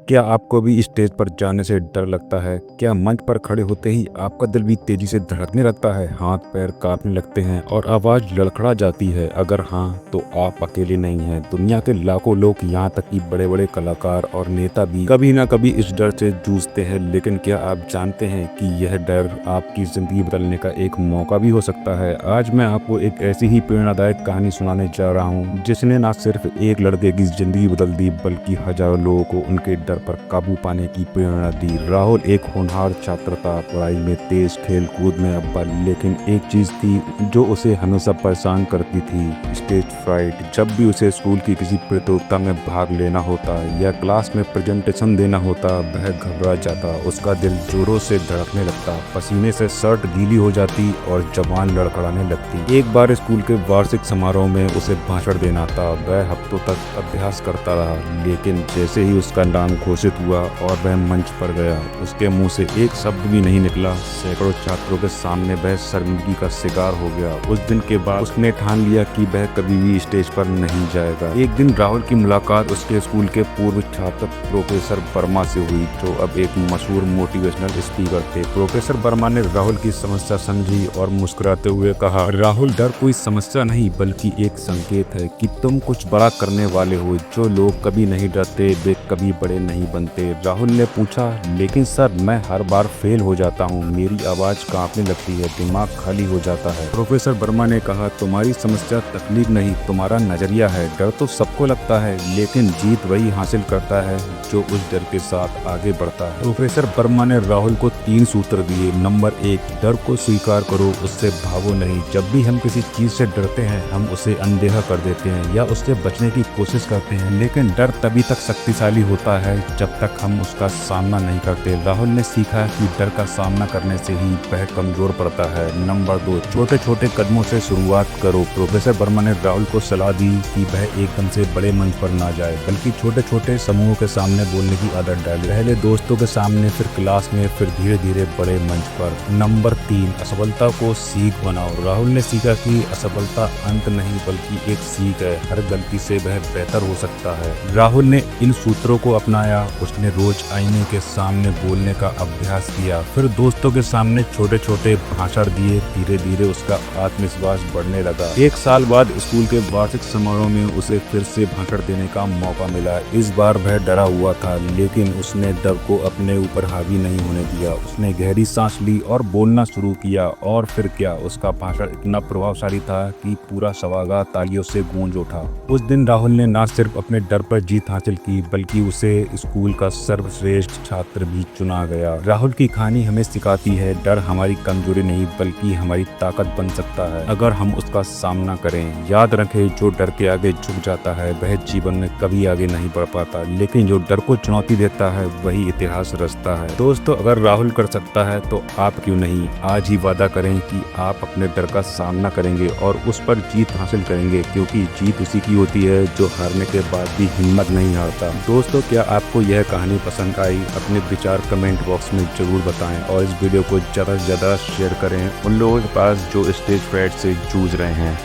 क्या आपको भी स्टेज पर जाने से डर लगता है? क्या मंच पर खड़े होते ही आपका दिल भी तेजी से धड़कने लगता है, हाथ पैर कांपने लगते हैं और आवाज़ लड़खड़ा जाती है? अगर हाँ, तो आप अकेले नहीं हैं। दुनिया के लाखों लोग, यहाँ तक कि बड़े बड़े कलाकार और नेता भी कभी ना कभी इस डर से जूझते हैं। लेकिन क्या आप जानते हैं कि यह डर आपकी ज़िंदगी बदलने का एक मौका भी हो सकता है? आज मैं आपको एक ऐसी ही प्रेरणादायक कहानी सुनाने जा रहा हूँ जिसने न सिर्फ एक लड़के की ज़िंदगी बदल दी, बल्कि हजारों लोगों को उनके डर पर काबू पाने की प्रेरणा दी। राहुल एक होनहार छात्र था, पढ़ाई में तेज, खेल कूद में अव्वल। लेकिन एक चीज थी जो उसे हमेशा परेशान करती थी, स्टेज फ्राइट। जब भी उसे स्कूल की किसी प्रतियोगिता में भाग लेना होता या क्लास में प्रेजेंटेशन देना होता, वह घबरा जाता। उसका दिल जोरों से धड़कने लगता, पसीने से शर्ट गीली हो जाती और जबान लड़खड़ाने लगती। एक बार स्कूल के वार्षिक समारोह में उसे भाषण देना था। वह हफ्तों तक अभ्यास करता रहा, लेकिन जैसे ही उसका नाम घोषित हुआ और वह मंच पर गया, उसके मुंह से एक शब्द भी नहीं निकला। सैकड़ों छात्रों के सामने वह शर्मिंदगी का शिकार हो गया। उस दिन के बाद उसने ठान लिया कि वह कभी भी स्टेज पर नहीं जाएगा। एक दिन राहुल की मुलाकात उसके स्कूल के पूर्व छात्र प्रोफेसर वर्मा से हुई, जो अब एक मशहूर मोटिवेशनल स्पीकर थे। प्रोफेसर वर्मा ने राहुल की समस्या समझी और मुस्कुराते हुए कहा, राहुल, डर कोई समस्या नहीं बल्कि एक संकेत है कि तुम कुछ बड़ा करने वाले हो। जो लोग कभी नहीं डरते वे कभी बड़े नहीं बनते। राहुल ने पूछा, लेकिन सर, मैं हर बार फेल हो जाता हूँ, मेरी आवाज कांपने लगती है, दिमाग खाली हो जाता है। प्रोफेसर वर्मा ने कहा, तुम्हारी समस्या तकलीफ नहीं, तुम्हारा नजरिया है। डर तो सबको लगता है, लेकिन जीत वही हासिल करता है जो उस डर के साथ आगे बढ़ता है। प्रोफेसर वर्मा ने राहुल को 3 सूत्र दिए। नंबर 1, डर को स्वीकार करो, उससे भागो नहीं। जब भी हम किसी चीज से डरते हैं, हम उसे अनदेखा कर देते हैं या उससे बचने की कोशिश करते हैं, लेकिन डर तभी तक शक्तिशाली होता है जब तक हम उसका सामना नहीं करते। राहुल ने सीखा कि डर का सामना करने से ही वह कमजोर पड़ता है। नंबर 2, छोटे छोटे कदमों से शुरुआत करो। प्रोफेसर वर्मा ने राहुल को सलाह दी कि वह एकदम से बड़े मंच पर ना जाए, बल्कि छोटे छोटे समूहों के सामने बोलने की आदत डाले। पहले दोस्तों के सामने, फिर क्लास में, फिर धीरे धीरे बड़े मंच पर। नंबर 3, असफलता को सीख बनाओ। राहुल ने सीखा कि असफलता अंत नहीं बल्कि एक सीख है। हर गलती से वह बेहतर हो सकता है। राहुल ने इन सूत्रों को अपनाया। उसने रोज आईने के सामने बोलने का अभ्यास किया, फिर दोस्तों के सामने छोटे छोटे भाषण दिए। धीरे धीरे उसका आत्मविश्वास बढ़ने लगा। 1 साल बाद स्कूल के वार्षिक समारोह में उसे फिर से भाषण देने का मौका मिला। इस बार वह डरा हुआ था, लेकिन उसने डर को अपने ऊपर हावी नहीं होने दिया। उसने गहरी सांस ली और बोलना शुरू किया, और फिर क्या, उसका भाषण इतना प्रभावशाली था कि पूरा सभागार तालियों से गूंज उठा। उस दिन राहुल ने न सिर्फ अपने डर पर जीत हासिल की, बल्कि उसे स्कूल का सर्वश्रेष्ठ छात्र भी चुना गया। राहुल की कहानी हमें सिखाती है, डर हमारी कमजोरी नहीं बल्कि हमारी ताकत बन सकता है, अगर हम उसका सामना करें। याद रखें, जो डर के आगे झुक जाता है वह जीवन में कभी आगे नहीं बढ़ पाता, लेकिन जो डर को चुनौती देता है वही इतिहास रचता है। दोस्तों, अगर राहुल कर सकता है तो आप क्यों नहीं? आज ही वादा करें कि आप अपने डर का सामना करेंगे और उस पर जीत हासिल करेंगे, क्योंकि जीत उसी की होती है जो हारने के बाद भी हिम्मत नहीं हारता। दोस्तों, क्या आपको यह कहानी पसंद आई? अपने विचार कमेंट बॉक्स में जरूर बताएं और इस वीडियो को ज़्यादा से ज़्यादा शेयर करें उन लोगों के पास जो स्टेज फ्राइट से जूझ रहे हैं।